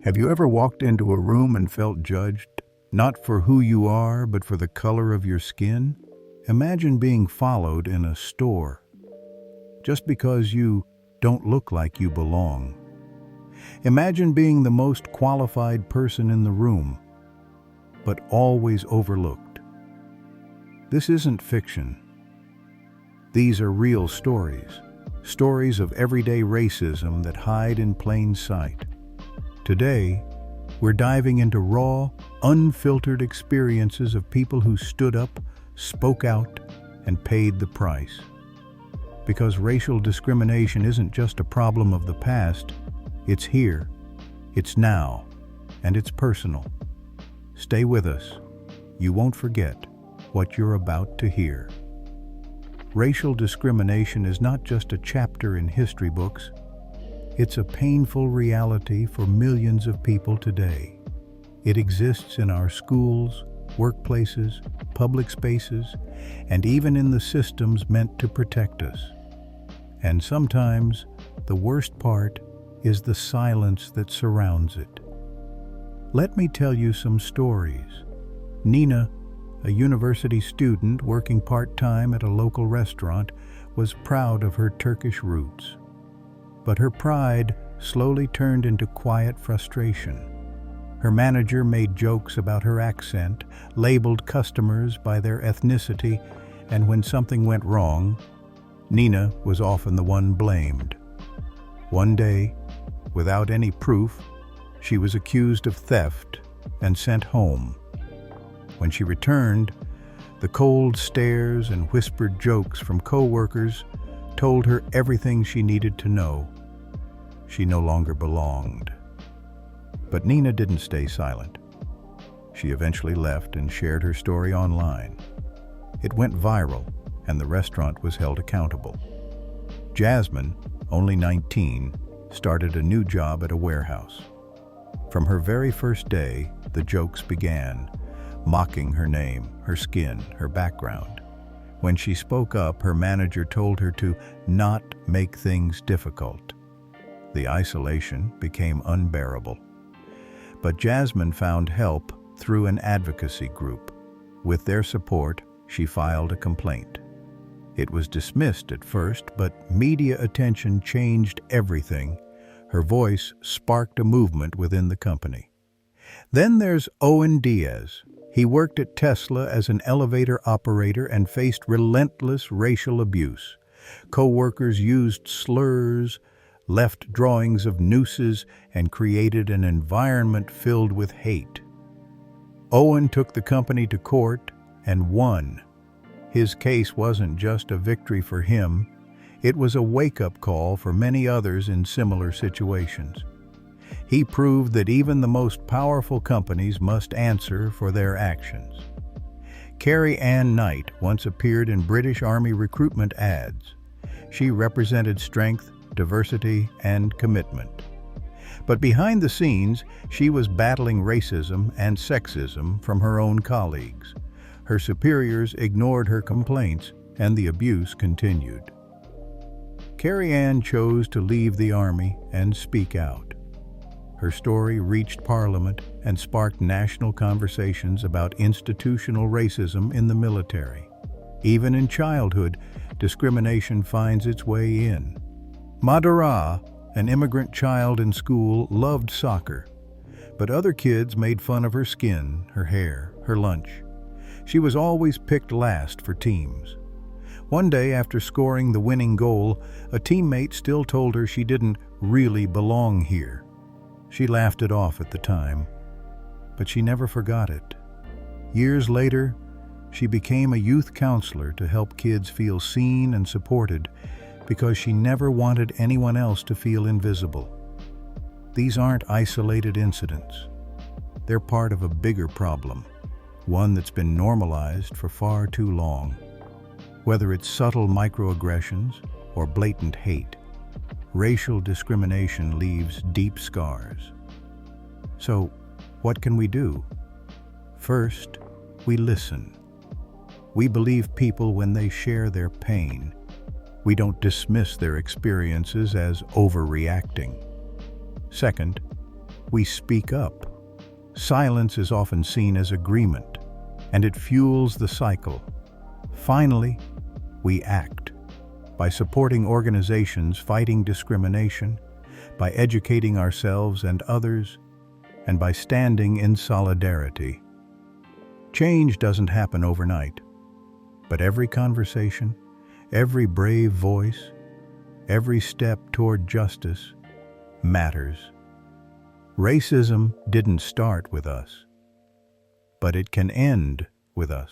Have you ever walked into a room and felt judged, not for who you are, but for the color of your skin? Imagine being followed in a store, just because you don't look like you belong. Imagine being the most qualified person in the room, but always overlooked. This isn't fiction. These are real stories, stories of everyday racism that hide in plain sight. Today, we're diving into raw, unfiltered experiences of people who stood up, spoke out, and paid the price. Because racial discrimination isn't just a problem of the past, it's here, it's now, and it's personal. Stay with us. You won't forget what you're about to hear. Racial discrimination is not just a chapter in history books. It's a painful reality for millions of people today. It exists in our schools, workplaces, public spaces, and even in the systems meant to protect us. And sometimes, the worst part is the silence that surrounds it. Let me tell you some stories. Nina, a university student working part-time at a local restaurant, was proud of her Turkish roots. But her pride slowly turned into quiet frustration. Her manager made jokes about her accent, labeled customers by their ethnicity, and when something went wrong, Nina was often the one blamed. One day, without any proof, she was accused of theft and sent home. When she returned, the cold stares and whispered jokes from co-workers told her everything she needed to know. She no longer belonged. But Nina didn't stay silent. She eventually left and shared her story online. It went viral, and the restaurant was held accountable. Jasmine, only 19, started a new job at a warehouse. From her very first day, the jokes began, mocking her name, her skin, her background. When she spoke up, her manager told her to not make things difficult. The isolation became unbearable. But Jasmine found help through an advocacy group. With their support, she filed a complaint. It was dismissed at first, but media attention changed everything. Her voice sparked a movement within the company. Then there's Owen Diaz. He worked at Tesla as an elevator operator and faced relentless racial abuse. Co-workers used slurs, left drawings of nooses, and created an environment filled with hate. Owen took the company to court and won. His case wasn't just a victory for him, it was a wake-up call for many others in similar situations. He proved that even the most powerful companies must answer for their actions. Carrie Ann Knight once appeared in British Army recruitment ads. She represented strength, diversity, and commitment. But behind the scenes, she was battling racism and sexism from her own colleagues. Her superiors ignored her complaints, and the abuse continued. Carrie Ann chose to leave the Army and speak out. Her story reached Parliament and sparked national conversations about institutional racism in the military. Even in childhood, discrimination finds its way in. Madara, an immigrant child in school, loved soccer, but other kids made fun of her skin, her hair, her lunch. She was always picked last for teams. One day, after scoring the winning goal, a teammate still told her she didn't really belong here. She laughed it off at the time, but she never forgot it. Years later, she became a youth counselor to help kids feel seen and supported because she never wanted anyone else to feel invisible. These aren't isolated incidents. They're part of a bigger problem, one that's been normalized for far too long. Whether it's subtle microaggressions or blatant hate, racial discrimination leaves deep scars. So, what can we do? First, we listen. We believe people when they share their pain. We don't dismiss their experiences as overreacting. Second, we speak up. Silence is often seen as agreement, and it fuels the cycle. Finally, we act. By supporting organizations fighting discrimination, by educating ourselves and others, and by standing in solidarity. Change doesn't happen overnight, but every conversation, every brave voice, every step toward justice matters. Racism didn't start with us, but it can end with us.